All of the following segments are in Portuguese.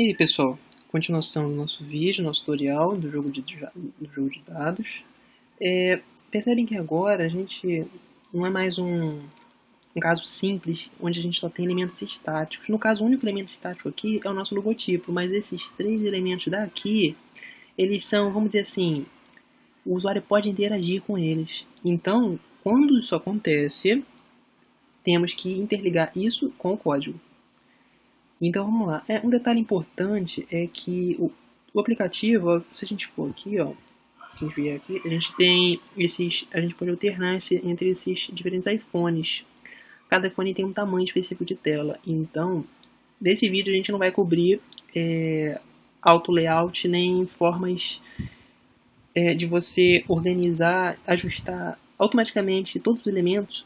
E aí, pessoal, continuação do nosso vídeo, nosso tutorial do jogo de dados. Percebem que agora a gente não é mais um caso simples, onde a gente só tem elementos estáticos. No caso, o único elemento estático aqui é o nosso logotipo, mas esses três elementos daqui, eles são, vamos dizer assim, o usuário pode interagir com eles. Então, quando isso acontece, temos que interligar isso com o código. Então vamos lá. Um detalhe importante é que o aplicativo, se a gente for aqui, ó, se a gente vier aqui, a gente tem a gente pode alternar entre esses diferentes iPhones. Cada iPhone tem um tamanho específico de tela. Então, nesse vídeo a gente não vai cobrir auto layout nem formas de você organizar, ajustar automaticamente todos os elementos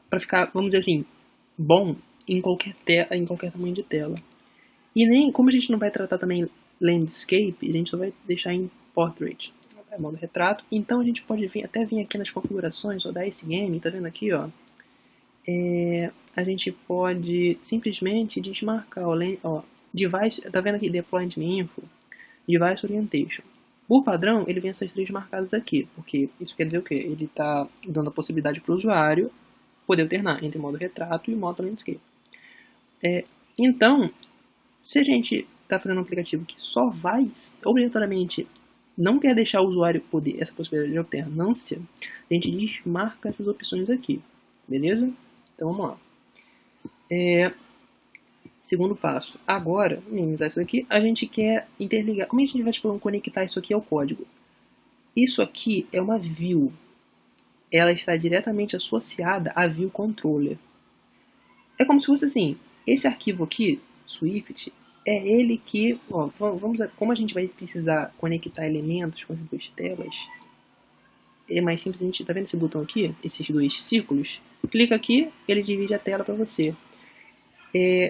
para ficar, vamos dizer assim, bom em qualquer tamanho de tela. E nem, como a gente não vai tratar também landscape, a gente só vai deixar em portrait, modo retrato. Então a gente pode até vir aqui nas configurações, ó, da SGame, tá vendo aqui, ó? A gente pode simplesmente desmarcar, ó, device, tá vendo aqui, deployment info, device orientation. Por padrão, ele vem essas três marcadas aqui, porque isso quer dizer o quê? Ele está dando a possibilidade para o usuário poder alternar entre modo retrato e modo landscape. Então, se a gente está fazendo um aplicativo que só vai, obrigatoriamente, não quer deixar o usuário poder essa possibilidade de alternância, a gente desmarca essas opções aqui, beleza? Então vamos lá. Segundo passo. Agora, minimizar isso aqui, a gente quer interligar. Como a gente vai conectar isso aqui ao código? Isso aqui é uma view. Ela está diretamente associada a view controller. É como se fosse assim, esse arquivo aqui, Swift, é ele que, ó, como a gente vai precisar conectar elementos com as duas telas, é mais simples. A gente tá vendo esse botão aqui, esses dois círculos? Clica aqui, ele divide a tela para você.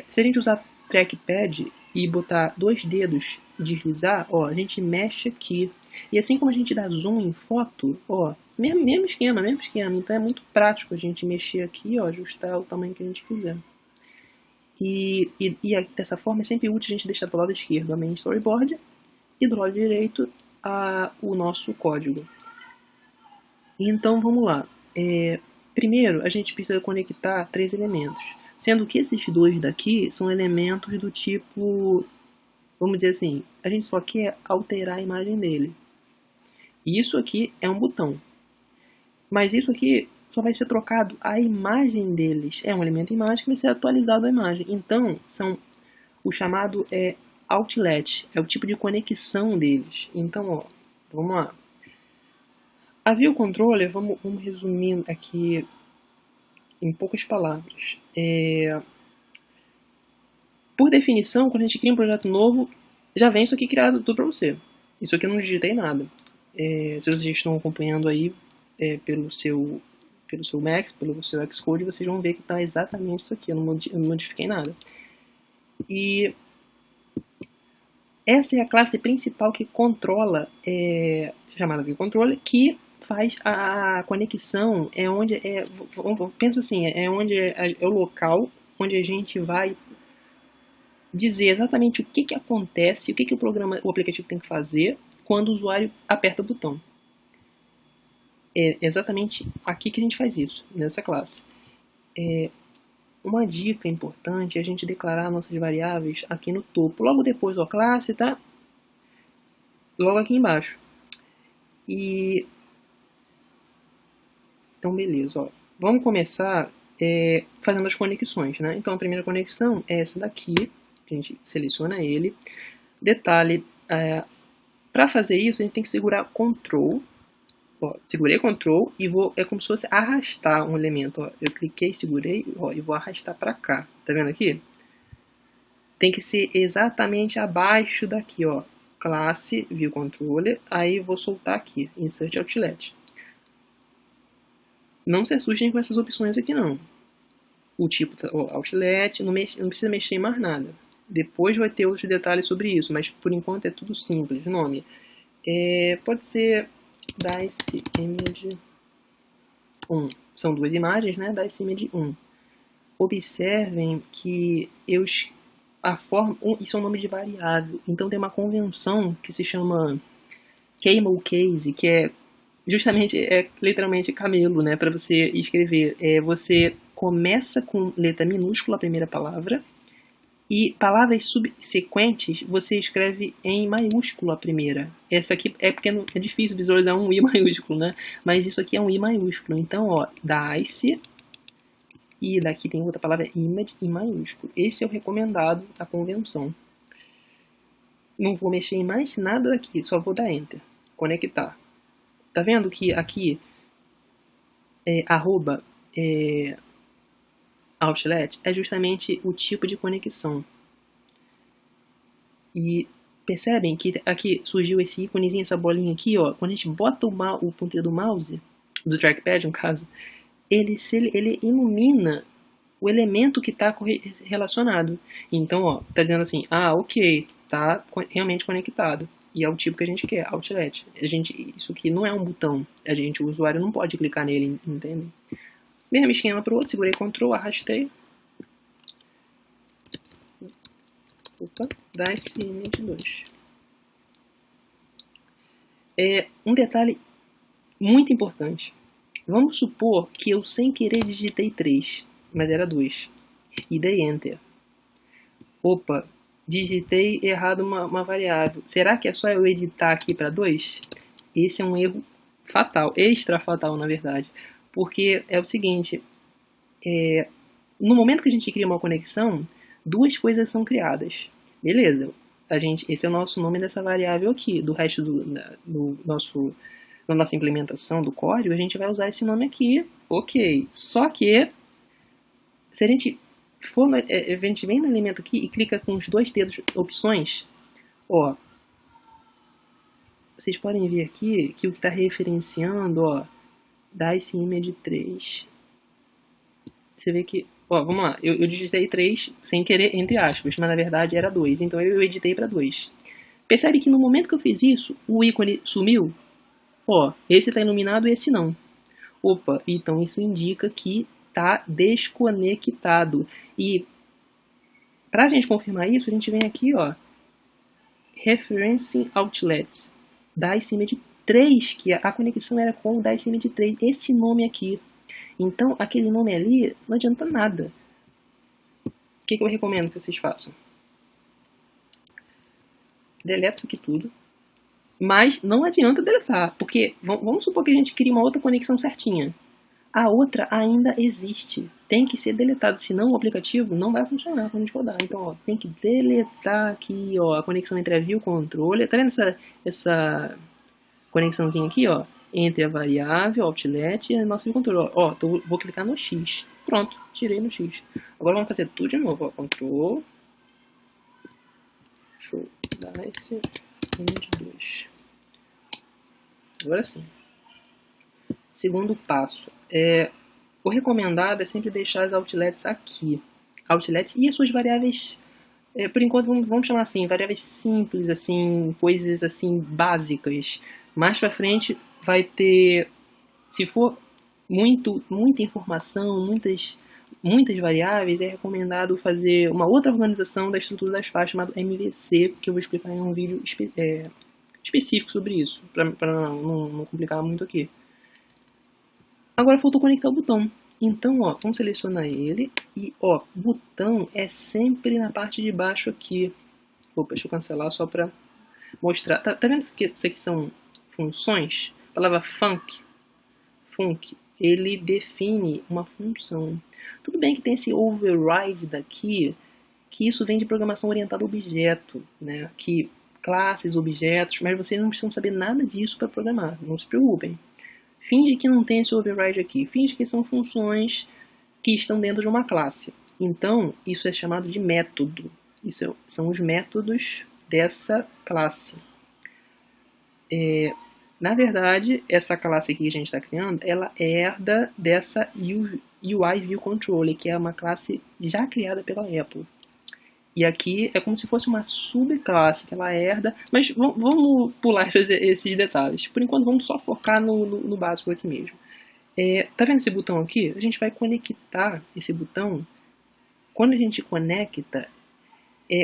Se a gente usar trackpad e botar dois dedos e deslizar, ó, a gente mexe aqui. E assim como a gente dá zoom em foto, ó, mesmo esquema. Então é muito prático a gente mexer aqui, ó, ajustar o tamanho que a gente quiser. E dessa forma é sempre útil a gente deixar do lado esquerdo a main storyboard e do lado direito o nosso código. Então vamos lá. Primeiro a gente precisa conectar três elementos, sendo que esses dois daqui são elementos do tipo, vamos dizer assim, a gente só quer alterar a imagem dele. E isso aqui é um botão, mas isso aqui só vai ser trocado a imagem deles. É um elemento imagem que vai ser atualizado a imagem. Então, o chamado outlet, é o tipo de conexão deles. Então, ó, vamos lá. A view controller, vamos resumir aqui em poucas palavras. Por definição, quando a gente cria um projeto novo, já vem isso aqui criado tudo para você. Isso aqui eu não digitei nada. Se vocês estão acompanhando aí pelo seu Mac, pelo seu Xcode, vocês vão ver que está exatamente isso aqui. Eu não modifiquei nada. E essa é a classe principal que controla, chamada ViewController, que faz a conexão, pensa assim, é o local onde a gente vai dizer exatamente o que acontece, o que o aplicativo tem que fazer quando o usuário aperta o botão. É exatamente aqui que a gente faz isso, nessa classe. Uma dica importante é a gente declarar nossas variáveis aqui no topo. Logo depois da classe, tá? Logo aqui embaixo. Então, beleza. Ó. Vamos começar fazendo as conexões, né? Então, a primeira conexão é essa daqui. A gente seleciona ele. Detalhe, para fazer isso, a gente tem que segurar Ctrl. Ó, segurei Ctrl e é como se fosse arrastar um elemento. Ó. Eu cliquei, segurei, ó, e vou arrastar para cá. Tá vendo aqui? Tem que ser exatamente abaixo daqui, ó. Classe, View Controller, aí vou soltar aqui, Insert Outlet. Não se assustem com essas opções aqui não. O tipo Outlet, não precisa mexer em mais nada. Depois vai ter outros detalhes sobre isso, mas por enquanto é tudo simples. Nome pode ser Dice Image 1. São duas imagens, né? Dice Image 1. Observem que a forma, isso é um nome de variável. Então tem uma convenção que se chama camel case, que é justamente, literalmente camelo, né, para você escrever. Você começa com letra minúscula a primeira palavra, e palavras subsequentes você escreve em maiúsculo a primeira. Essa aqui é porque é difícil visualizar um I maiúsculo, né? Mas isso aqui é um I maiúsculo. Então, ó, dice, e daqui tem outra palavra, image, em maiúsculo. Esse é o recomendado da convenção. Não vou mexer em mais nada daqui, só vou dar Enter. Conectar. Tá vendo que aqui, arroba, outlet é justamente o tipo de conexão. E percebem que aqui surgiu esse íconezinho, essa bolinha aqui, ó. Quando a gente bota o ponteiro do mouse, do trackpad no caso, ele ilumina o elemento que está relacionado. Então, ó, tá dizendo assim, ok, tá realmente conectado. E é o tipo que a gente quer, outlet. Isso aqui não é um botão. O usuário não pode clicar nele, entende? Mesmo esquema para o outro, segurei Ctrl, arrastei. Opa, dice image 2. Um detalhe muito importante. Vamos supor que eu sem querer digitei 3, mas era 2. E dei Enter. Opa, digitei errado uma variável. Será que é só eu editar aqui para 2? Esse é um erro fatal, extra fatal na verdade. Porque é o seguinte, no momento que a gente cria uma conexão, duas coisas são criadas. Beleza, esse é o nosso nome dessa variável aqui. Do resto da nossa implementação do código, a gente vai usar esse nome aqui. Ok, só que se a gente vem no elemento aqui e clica com os dois dedos opções, ó, vocês podem ver aqui que o que está referenciando, ó, dice image 3. Você vê que, ó, vamos lá, eu digitei 3 sem querer, entre aspas, mas na verdade era 2, então eu editei para 2. Percebe que no momento que eu fiz isso, o ícone sumiu? Ó, esse está iluminado e esse não. Opa, então isso indica que está desconectado. E para a gente confirmar isso, a gente vem aqui, ó, Referencing Outlets, dice image 3, que a conexão era com o dice image 3, esse nome aqui. Então, aquele nome ali não adianta nada. O que eu recomendo que vocês façam? Deleta isso aqui tudo. Mas não adianta deletar, porque vamos supor que a gente crie uma outra conexão certinha. A outra ainda existe. Tem que ser deletada, senão o aplicativo não vai funcionar quando a gente rodar. Então, ó, tem que deletar aqui, ó, a conexão entre a view e o controle. Tá vendo essa conexãozinha aqui, ó? Entre a variável, outlet e a nossa view controle. Ó, vou clicar no X. Pronto, tirei no X. Agora vamos fazer tudo de novo, ó. Ctrl. Show. Dice image 2. Agora sim. Segundo passo. O recomendado é sempre deixar as outlets aqui. Outlets e as suas variáveis, por enquanto vamos chamar assim, variáveis simples, assim, coisas assim básicas. Mais pra frente vai ter, se for muita informação, muitas variáveis, é recomendado fazer uma outra organização da estrutura das faixas chamada MVC, que eu vou explicar em um vídeo específico sobre isso, para não complicar muito aqui. Agora faltou conectar o botão. Então, ó, vamos selecionar ele e, ó, botão é sempre na parte de baixo aqui. Opa, deixa eu cancelar só para mostrar. Tá vendo que isso aqui são funções? A palavra func, ele define uma função. Tudo bem que tem esse override daqui, que isso vem de programação orientada a objeto, né? Que classes, objetos, mas vocês não precisam saber nada disso para programar, não se preocupem. Finge que não tem esse override aqui, finge que são funções que estão dentro de uma classe. Então, isso é chamado de método. Isso são os métodos dessa classe. Na verdade, essa classe aqui que a gente está criando, ela herda dessa UI View Controller, que é uma classe já criada pela Apple. E aqui é como se fosse uma subclasse que ela herda, mas vamos pular esses detalhes. Por enquanto vamos só focar no básico aqui mesmo. Tá vendo esse botão aqui? A gente vai conectar esse botão. Quando a gente conecta,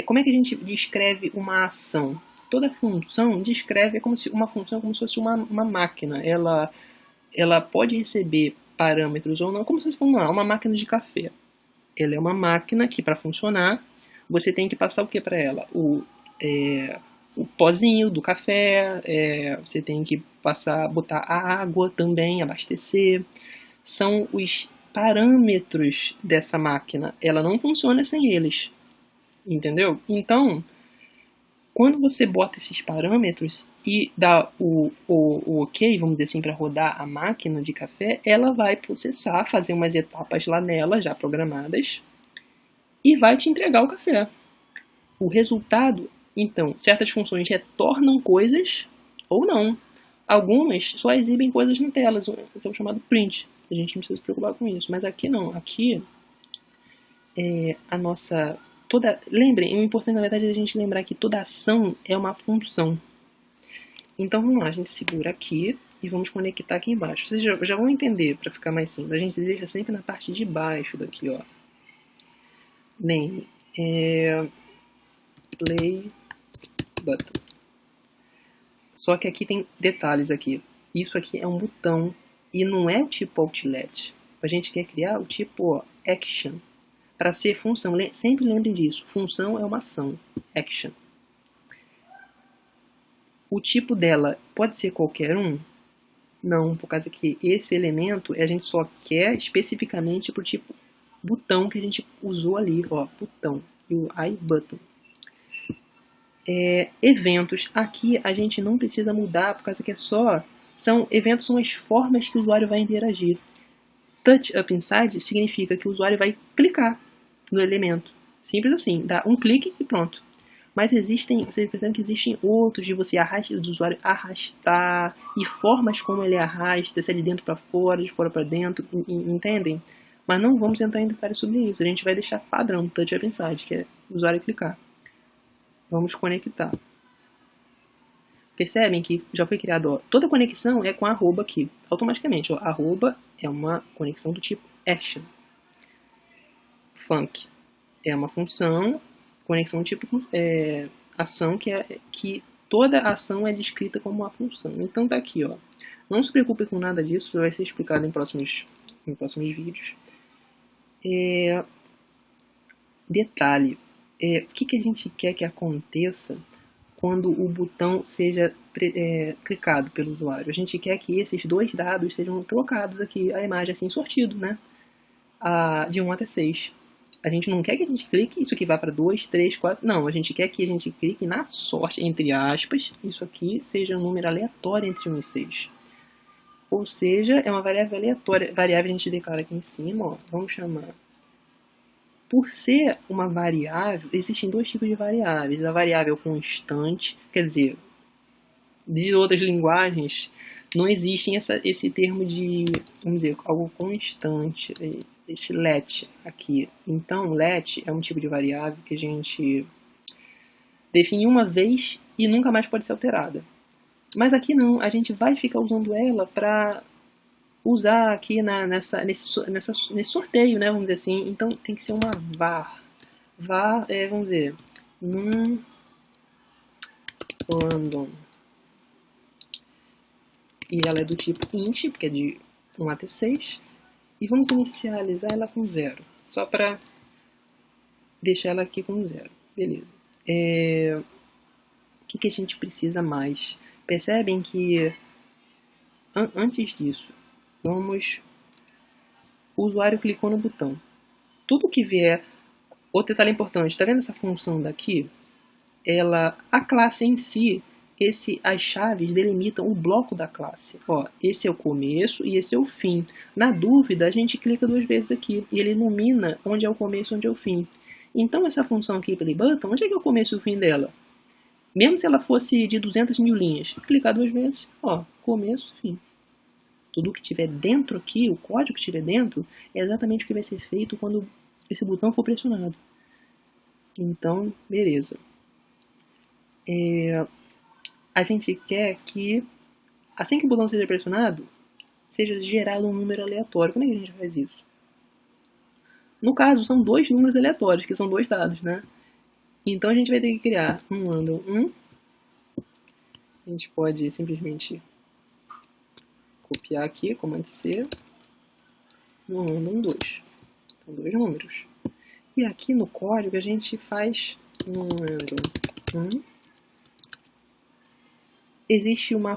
Como é que a gente descreve uma ação? Toda função descreve como se uma função é como se fosse uma máquina. Ela pode receber parâmetros ou não, como se fosse uma máquina de café. Ela é uma máquina que, para funcionar, você tem que passar o que para ela? O pozinho do café, você tem que botar a água também, abastecer. São os parâmetros dessa máquina. Ela não funciona sem eles. Entendeu? Então, quando você bota esses parâmetros e dá o ok, vamos dizer assim, para rodar a máquina de café, ela vai processar, fazer umas etapas lá nela, já programadas, e vai te entregar o café. O resultado, então, certas funções retornam coisas ou não. Algumas só exibem coisas na tela, o que é o chamado print. A gente não precisa se preocupar com isso. Mas aqui não. Aqui, a nossa... Lembrem, o importante na verdade é a gente lembrar que toda ação é uma função. Então vamos lá, a gente segura aqui e vamos conectar aqui embaixo. Vocês já vão entender, para ficar mais simples. A gente deixa sempre na parte de baixo daqui, ó. Name. Play button. Só que aqui tem detalhes aqui. Isso aqui é um botão e não é o tipo outlet. A gente quer criar o tipo action. Para ser função, sempre lembrem disso. Função é uma ação. Action. O tipo dela pode ser qualquer um? Não, por causa que esse elemento a gente só quer especificamente para o tipo botão que a gente usou ali. Ó, botão. E o iButton. Eventos. Aqui a gente não precisa mudar, por causa que eventos são as formas que o usuário vai interagir. Touch up inside significa que o usuário vai clicar no elemento. Simples assim, dá um clique e pronto. Mas vocês percebem que existem outros de você do usuário arrastar e formas como ele arrasta, se é de dentro para fora, de fora para dentro, entendem? Mas não vamos entrar em detalhes sobre isso. A gente vai deixar padrão touch up inside, que é o usuário clicar. Vamos conectar. Percebem que já foi criado, ó, toda conexão é com arroba aqui, automaticamente. Ó, arroba é uma conexão do tipo action. Func é uma função, conexão do tipo ação, que toda ação é descrita como uma função. Então tá aqui, ó. Não se preocupe com nada disso, vai ser explicado em próximos vídeos. Detalhe, o que a gente quer que aconteça quando o botão seja clicado pelo usuário? A gente quer que esses dois dados sejam trocados aqui, a imagem assim, sortido, né? De 1 até 6. A gente não quer que a gente clique isso aqui vá para 2, 3, 4. Não, a gente quer que a gente clique na sorte, entre aspas, isso aqui seja um número aleatório entre 1 e 6. Ou seja, é uma variável aleatória. Variável a gente declara aqui em cima, ó, vamos chamar. Por ser uma variável, existem dois tipos de variáveis. A variável constante, quer dizer, de outras linguagens, não existe esse termo de, vamos dizer, algo constante, esse let aqui. Então, let é um tipo de variável que a gente define uma vez e nunca mais pode ser alterada. Mas aqui não, a gente vai ficar usando ela para usar aqui nesse sorteio, né, vamos dizer assim. Então tem que ser uma var. Var é, vamos dizer, num random. E ela é do tipo int, porque é de 1 até 6. E vamos inicializar ela com 0. Só para deixar ela aqui com 0. Beleza. O que a gente precisa mais? Percebem que antes disso, o usuário clicou no botão. Tudo que vier, outro detalhe importante, está vendo essa função daqui? A classe em si, as chaves delimitam o bloco da classe. Ó, esse é o começo e esse é o fim. Na dúvida, a gente clica 2 vezes aqui e ele ilumina onde é o começo e onde é o fim. Então essa função aqui, play button, onde é que é o começo e o fim dela? Mesmo se ela fosse de 200 mil linhas, clicar 2 vezes, ó, começo, fim. Tudo que tiver dentro aqui, o código que tiver dentro, é exatamente o que vai ser feito quando esse botão for pressionado. Então, beleza. A gente quer que, assim que o botão seja pressionado, seja gerado um número aleatório. Como é que a gente faz isso? No caso, são 2 números aleatórios, que são 2 dados, né? Então a gente vai ter que criar um random 1. A gente pode simplesmente copiar aqui, Command C, no random 2. São dois números. E aqui no código a gente faz um random 1. Existe uma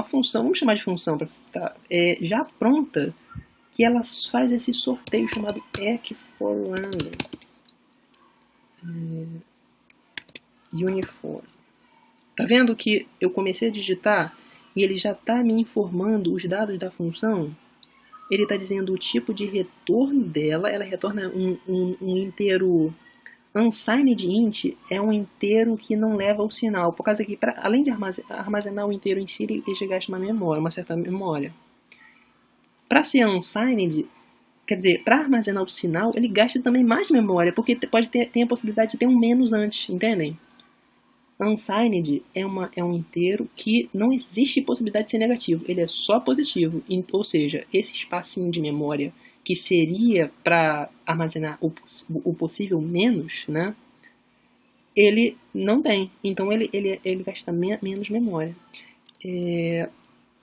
função, vamos chamar de função para citar, já pronta, que ela faz esse sorteio chamado ec for random uniform. Tá vendo que eu comecei a digitar e ele já está me informando os dados da função? Ele está dizendo o tipo de retorno dela, ela retorna um inteiro unsigned int, é um inteiro que não leva o sinal, por causa que, além de armazenar o inteiro em si, ele gasta uma certa memória. Para ser unsigned, quer dizer, para armazenar o sinal, ele gasta também mais memória, porque tem a possibilidade de ter um menos antes, entendem? Unsigned é um inteiro que não existe possibilidade de ser negativo, ele é só positivo, ou seja, esse espacinho de memória que seria para armazenar o possível menos, né? Ele não tem, então ele gasta menos memória.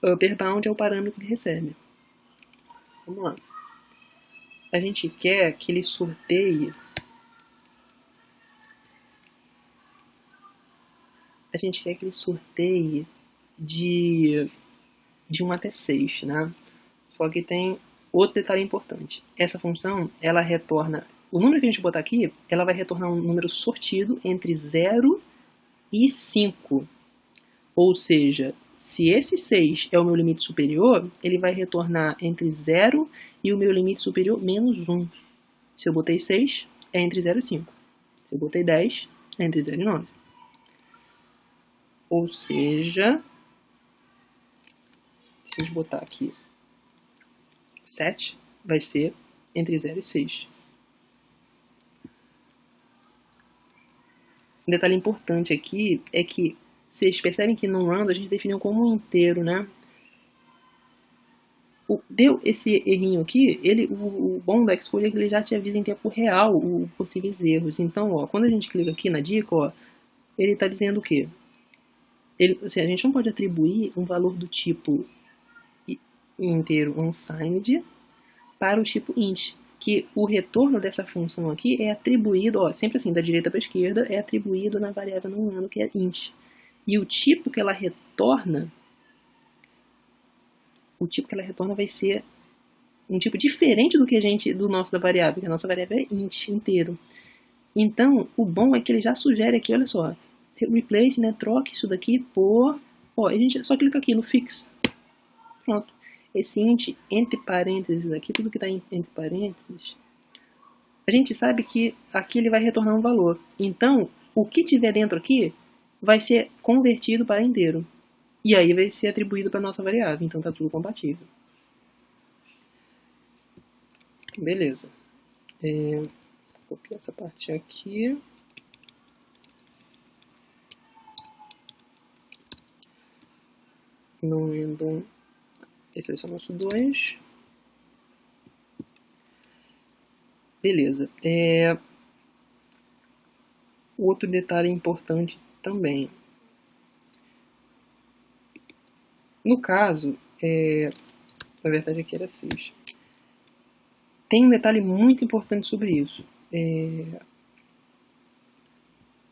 Upper bound é o parâmetro que ele recebe. Vamos lá. A gente quer que ele sorteie. A gente quer que ele sorteie de 1 até 6, né? Só que tem outro detalhe importante. Essa função, ela retorna... O número que a gente botar aqui, ela vai retornar um número sortido entre 0 e 5. Ou seja, se esse 6 é o meu limite superior, ele vai retornar entre 0 e o meu limite superior menos 1. Se eu botei 6, é entre 0 e 5. Se eu botei 10, é entre 0 e 9. Ou seja, se a gente botar aqui 7, vai ser entre 0 e 6. Um detalhe importante aqui é que vocês percebem que no random a gente definiu como um inteiro, né? Deu esse errinho aqui, o bom da Xcode é que ele já te avisa em tempo real os possíveis erros. Então, ó, quando a gente clica aqui na dica, ó, ele está dizendo o quê? Assim, a gente não pode atribuir um valor do tipo inteiro unsigned para o tipo int, que o retorno dessa função aqui é atribuído, ó, sempre assim, da direita para a esquerda, é atribuído na variável no ano, que é int. E o tipo que ela retorna, vai ser um tipo diferente do nosso da variável, porque a nossa variável é int inteiro. Então, o bom é que ele já sugere aqui, olha só, replace, né, troque isso daqui por, ó, a gente só clica aqui no fix. Pronto. Esse int entre parênteses aqui, tudo que está entre parênteses, a gente sabe que aqui ele vai retornar um valor. Então, o que tiver dentro aqui vai ser convertido para inteiro. E aí vai ser atribuído para a nossa variável. Então está tudo compatível. Beleza. Vou copiar essa parte aqui. Não lembro. Esse vai ser o nosso 2. Beleza. Outro detalhe importante também. No caso, na verdade aqui era 6. Tem um detalhe muito importante sobre isso. O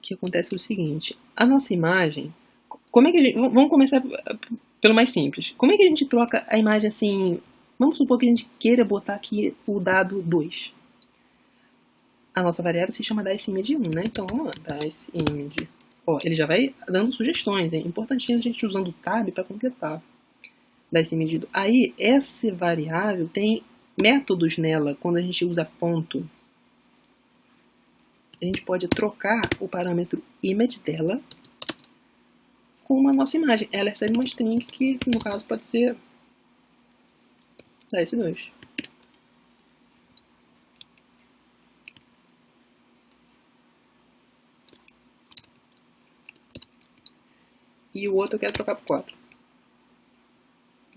que acontece é o seguinte. A nossa imagem... Como é que vamos começar pelo mais simples. Como é que a gente troca a imagem assim... Vamos supor que a gente queira botar aqui o dado 2. A nossa variável se chama diceImage1, né? Então, vamos lá, diceImage. Ó, ele já vai dando sugestões. É importantinho a gente usando o tab para completar. DiceImage. Aí, essa variável tem métodos nela. Quando a gente usa ponto, a gente pode trocar o parâmetro image dela com a nossa imagem. Ela recebe uma string que, no caso, pode ser dice2. E o outro eu quero trocar por 4.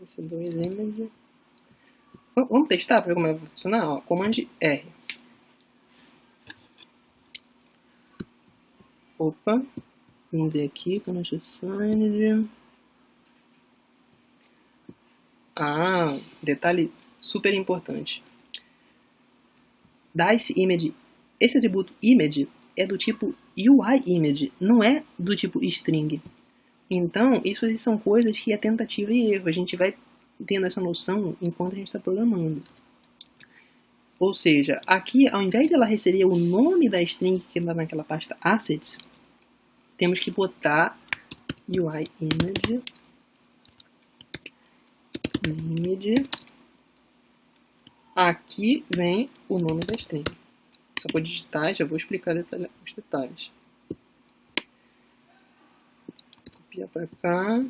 Esse 2 image. Vamos testar para ver como vai funcionar? Ó, Command R. Opa, vamos ver aqui, Connect Assigned. Detalhe super importante. Dice Image, esse atributo Image é do tipo UI Image, não é do tipo String. Então, isso são coisas que é tentativa e erro. A gente vai tendo essa noção enquanto a gente está programando. Ou seja, aqui, ao invés de ela receber o nome da string que está naquela pasta Assets, temos que botar UI Image. Aqui vem o nome da string. Só vou digitar, já vou explicar os detalhes. Copiar para cá.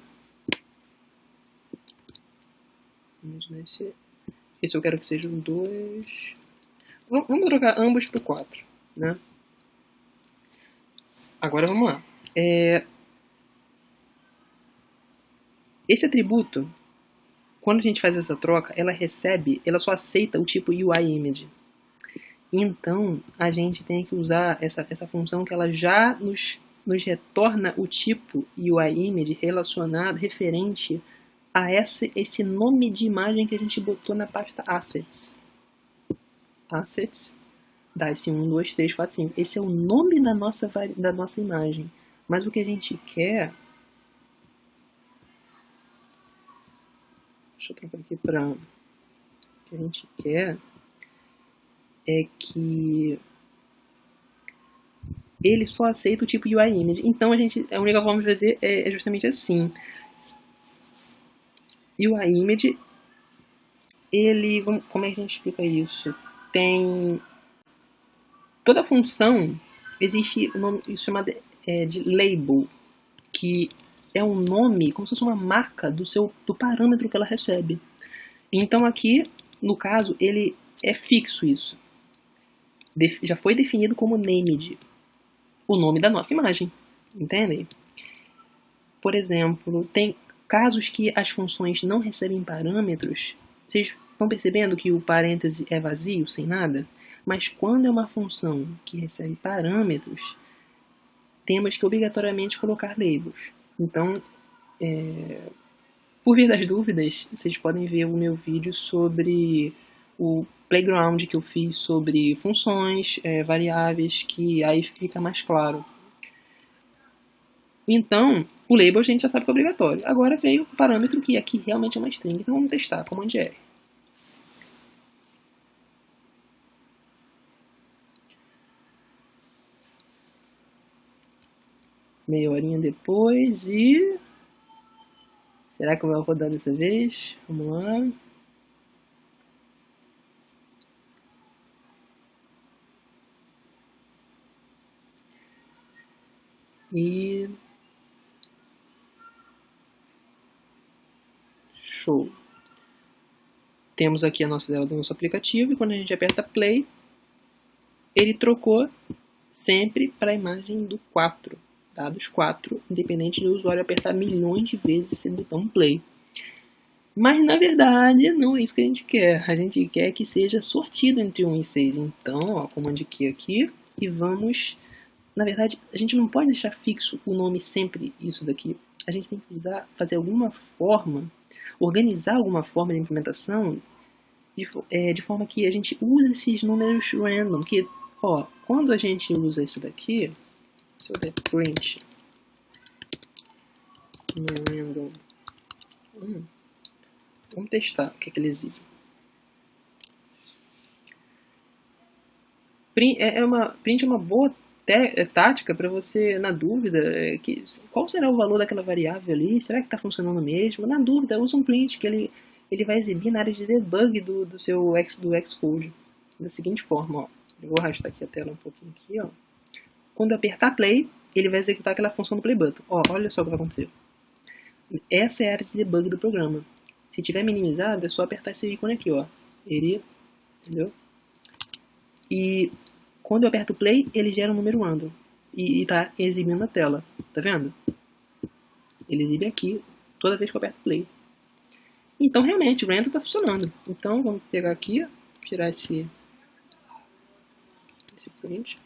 Esse eu quero que sejam 2. Vamos trocar ambos por 4, né? Agora vamos lá. Esse atributo, quando a gente faz essa troca, ela só aceita o tipo UI Image. Então, a gente tem que usar essa função que ela já nos retorna o tipo UI Image relacionado, referente a esse nome de imagem que a gente botou na pasta Assets. Assets, Dice 1, 2, 3, 4, 5. Esse é o nome da nossa imagem. Mas o que a gente quer... Deixa eu trocar aqui para... O que a gente quer é que ele só aceita o tipo UI Image. Então, a única forma de fazer é justamente assim. UI Image, como é que a gente explica isso? Tem... Toda função, existe um nome chamado de label, que é um nome, como se fosse uma marca do parâmetro que ela recebe. Então aqui, no caso, ele é fixo isso. Já foi definido como named, o nome da nossa imagem, entendem? Por exemplo, tem casos que as funções não recebem parâmetros. Vocês estão percebendo que o parêntese é vazio, sem nada? Mas quando é uma função que recebe parâmetros, temos que obrigatoriamente colocar labels. Então, por via das dúvidas, vocês podem ver o meu vídeo sobre o playground que eu fiz sobre funções, variáveis, que aí fica mais claro. Então, o label a gente já sabe que é obrigatório. Agora veio o parâmetro que aqui realmente é uma string. Então vamos testar, Command R. Meia horinha depois e... Será que vai rodar dessa vez? Vamos lá. E... Show. Temos aqui a nossa tela do nosso aplicativo e quando a gente aperta play, ele trocou sempre para a imagem do 4. Dados 4, independente do usuário apertar milhões de vezes esse botão play. Mas na verdade não é isso que a gente quer. A gente quer que seja sortido entre 1 e 6. Então, ó, Command Q aqui e vamos... Na verdade, a gente não pode deixar fixo o nome sempre isso daqui. A gente tem que fazer alguma forma, organizar alguma forma de implementação de forma que a gente use esses números random. Que, ó, quando a gente usa isso daqui, se eu der print no random, vamos testar o que ele exibe. Print é uma boa tática para você, na dúvida, qual será o valor daquela variável ali, será que está funcionando mesmo? Na dúvida, usa um print que ele vai exibir na área de debug do seu Xcode. Da seguinte forma, ó, eu vou arrastar aqui a tela um pouquinho aqui, ó. Quando eu apertar play, ele vai executar aquela função do play button. Ó, olha só o que vai acontecer. Essa é a área de debug do programa. Se tiver minimizado, é só apertar esse ícone aqui, ó. Entendeu? E quando eu aperto play, ele gera um número random. E tá exibindo na tela. Tá vendo? Ele exibe aqui toda vez que eu aperto play. Então, realmente, o random tá funcionando. Então, vamos pegar aqui, tirar esse print.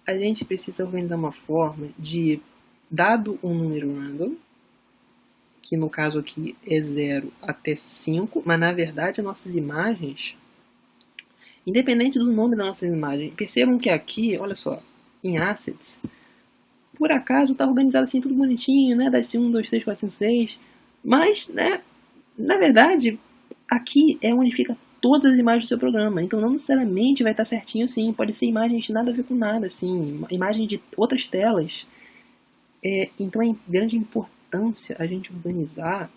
a gente precisa organizar uma forma de, dado um número random, que no caso aqui é 0 até 5, mas na verdade as nossas imagens, independente do nome das nossas imagens, percebam que aqui, olha só, em Assets, por acaso está organizado assim tudo bonitinho, né? Das 1, 2, 3, 4, 5, 6, mas, né, na verdade, aqui é onde fica todas as imagens do seu programa, então não necessariamente vai estar certinho assim, pode ser imagens de nada a ver com nada, assim, imagem de outras telas. Então é de grande importância a gente organizar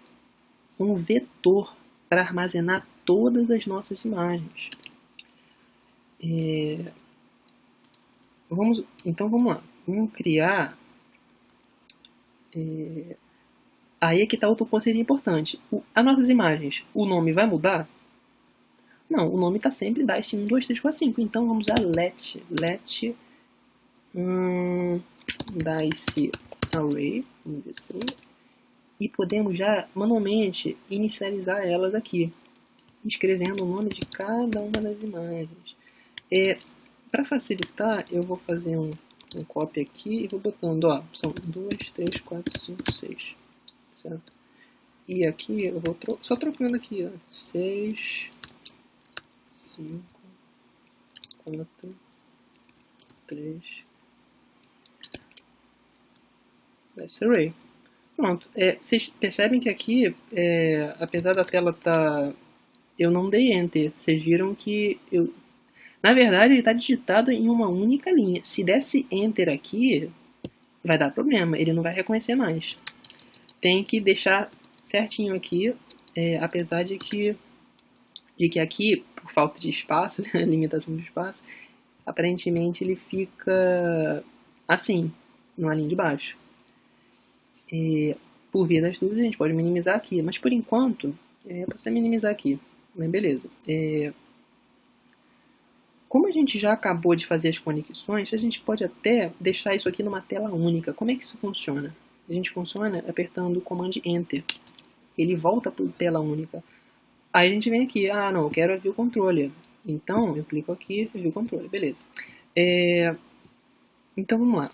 um vetor para armazenar todas as nossas imagens. Então vamos lá, vamos criar. Aí é que está outro ponto seria importante. As nossas imagens, o nome vai mudar? Não, o nome está sempre DICE 1, 2, 3, 4, 5. Então vamos usar let DICE array, vamos dizer assim, e podemos já manualmente inicializar elas aqui, escrevendo o nome de cada uma das imagens. Para facilitar, eu vou fazer um copy aqui e vou botando, ó, são 2, 3, 4, 5, 6, certo? E aqui eu vou só trocando aqui, ó, 6, 5, 4, 3, esse array. Pronto, vocês percebem que aqui, apesar da tela eu não dei Enter, vocês viram que na verdade ele está digitado em uma única linha. Se desse Enter aqui, vai dar problema, ele não vai reconhecer mais. Tem que deixar certinho aqui, apesar de que aqui, por falta de espaço, limitação de espaço, aparentemente ele fica assim, na linha de baixo. Por via das dúvidas, a gente pode minimizar aqui, mas por enquanto, eu posso até minimizar aqui, mas beleza. Como a gente já acabou de fazer as conexões, a gente pode até deixar isso aqui numa tela única. Como é que isso funciona? A gente funciona apertando o comando Enter. Ele volta para a tela única. Aí a gente vem aqui, não, eu quero a View Controller. Então, eu clico aqui, View Controller, beleza. Então, vamos lá.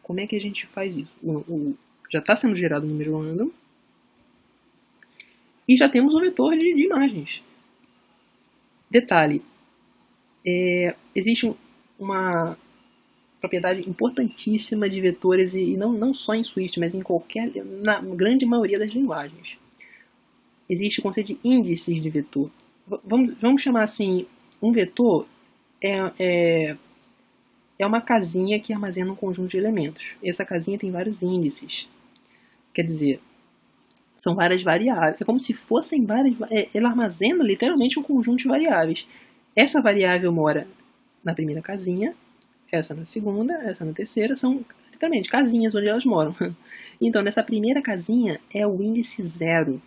Como é que a gente faz isso? Já está sendo gerado o número random. E já temos o vetor de imagens. Detalhe, existe uma propriedade importantíssima de vetores, e não só em Swift, mas na grande maioria das linguagens. Existe o conceito de índices de vetor. Vamos chamar assim, um vetor é uma casinha que armazena um conjunto de elementos. Essa casinha tem vários índices. Quer dizer, são várias variáveis. É como se fossem várias. Ela armazena literalmente um conjunto de variáveis. Essa variável mora na primeira casinha, essa na segunda, essa na terceira. São literalmente casinhas onde elas moram. Então, nessa primeira casinha é o índice 0.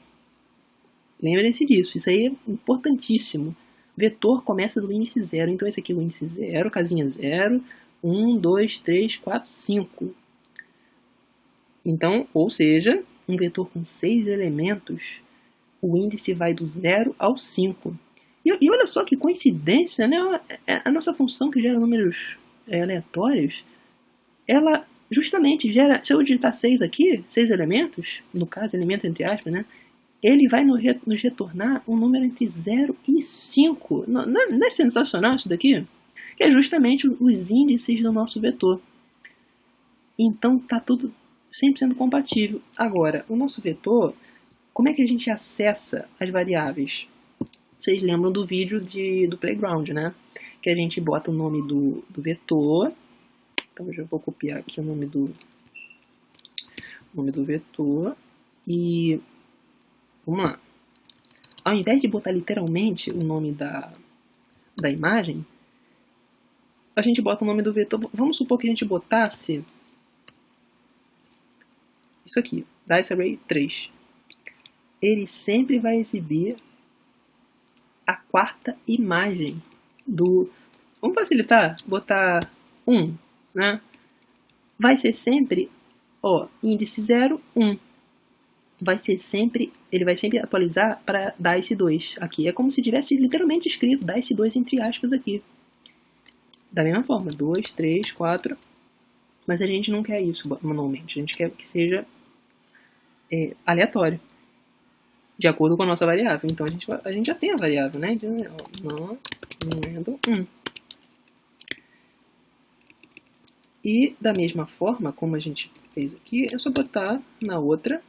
Lembrem-se disso, isso aí é importantíssimo. Vetor começa do índice 0, então esse aqui é o índice 0, casinha 0, 1, 2, 3, 4, 5. Então, ou seja, um vetor com 6 elementos, o índice vai do 0 ao 5. E olha só que coincidência, né? A nossa função que gera números aleatórios, ela justamente gera, se eu digitar 6 aqui, 6 elementos, no caso, elementos entre aspas, né? Ele vai nos retornar um número entre 0 e 5. Não é sensacional isso daqui? Que é justamente os índices do nosso vetor. Então está tudo 100% compatível. Agora, o nosso vetor, como é que a gente acessa as variáveis? Vocês lembram do vídeo do Playground, né? Que a gente bota o nome do vetor. Então eu já vou copiar aqui o nome do vetor. E vamos lá. Ao invés de botar literalmente o nome da imagem, a gente bota o nome do vetor. Vamos supor que a gente botasse isso aqui, DICE Array 3. Ele sempre vai exibir a quarta imagem do... Vamos facilitar, botar 1, né? Vai ser sempre, índice 0, 1. Ele vai sempre atualizar para DICE 2 aqui. É como se tivesse literalmente escrito DICE 2 entre aspas aqui. Da mesma forma, 2, 3, 4. Mas a gente não quer isso manualmente. A gente quer que seja aleatório, de acordo com a nossa variável. Então a gente já tem a variável, né? Número 1. E da mesma forma, como a gente fez aqui, é só botar na outra.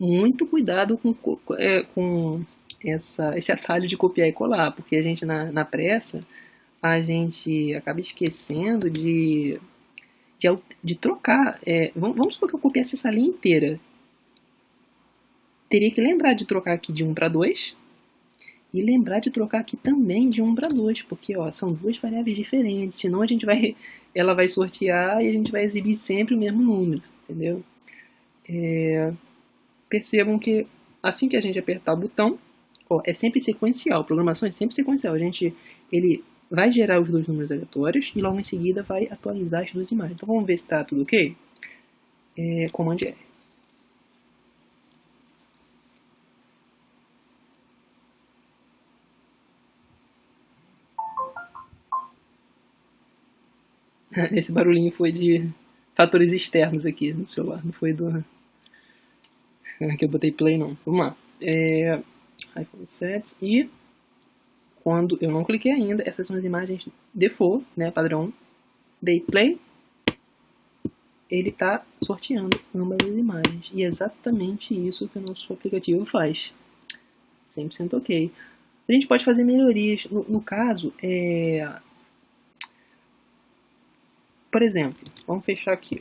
Muito cuidado com esse atalho de copiar e colar, porque a gente na pressa, a gente acaba esquecendo de trocar. Vamos supor que eu copiasse essa linha inteira. Teria que lembrar de trocar aqui de 1 para 2 e lembrar de trocar aqui também de 1 para 2, porque ó, são duas variáveis diferentes, senão ela vai sortear e a gente vai exibir sempre o mesmo número, entendeu? Percebam que assim que a gente apertar o botão, ó, é sempre sequencial, programação é sempre sequencial. Ele vai gerar os dois números aleatórios e logo em seguida vai atualizar as duas imagens. Então vamos ver se está tudo ok? Command R. Esse barulhinho foi de fatores externos aqui no celular, não foi do que eu botei play não. Vamos lá. iPhone 7 e quando eu não cliquei ainda, essas são as imagens default, né, padrão. Dei play, ele está sorteando ambas as imagens. E é exatamente isso que o nosso aplicativo faz. 100% ok. A gente pode fazer melhorias. No caso, por exemplo, vamos fechar aqui.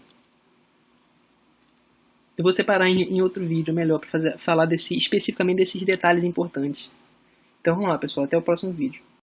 Eu vou separar em outro vídeo melhor para falar especificamente desses detalhes importantes. Então vamos lá, pessoal. Até o próximo vídeo.